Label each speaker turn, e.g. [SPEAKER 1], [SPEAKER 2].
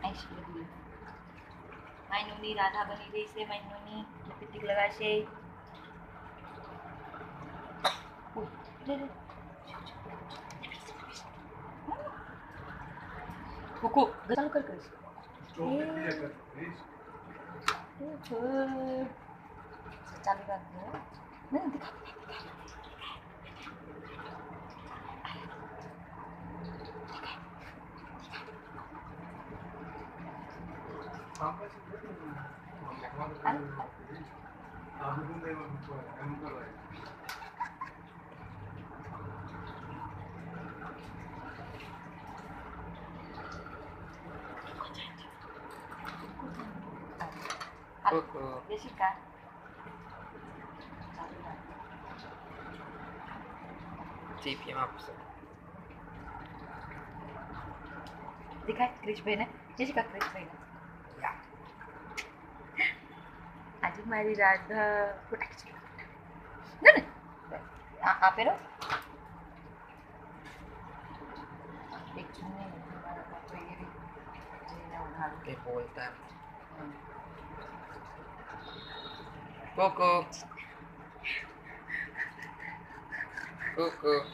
[SPEAKER 1] આઈશ્વર્ય માયનુની રાધા બની રહી છે. માયનુની લિપસ્ટિક લગાશે. કુકુ ચાલુ કર કરીશ. ચાલુ રાખ દે. નહીં દેખા. Jessica.
[SPEAKER 2] TV આપશે.
[SPEAKER 1] દેખાય ક્રિશભાઈને. જેસિકા ક્રિશભાઈને. આજે મારી રાધા ને આ પહેરો એક
[SPEAKER 2] કે બોલતા Coco. Coco.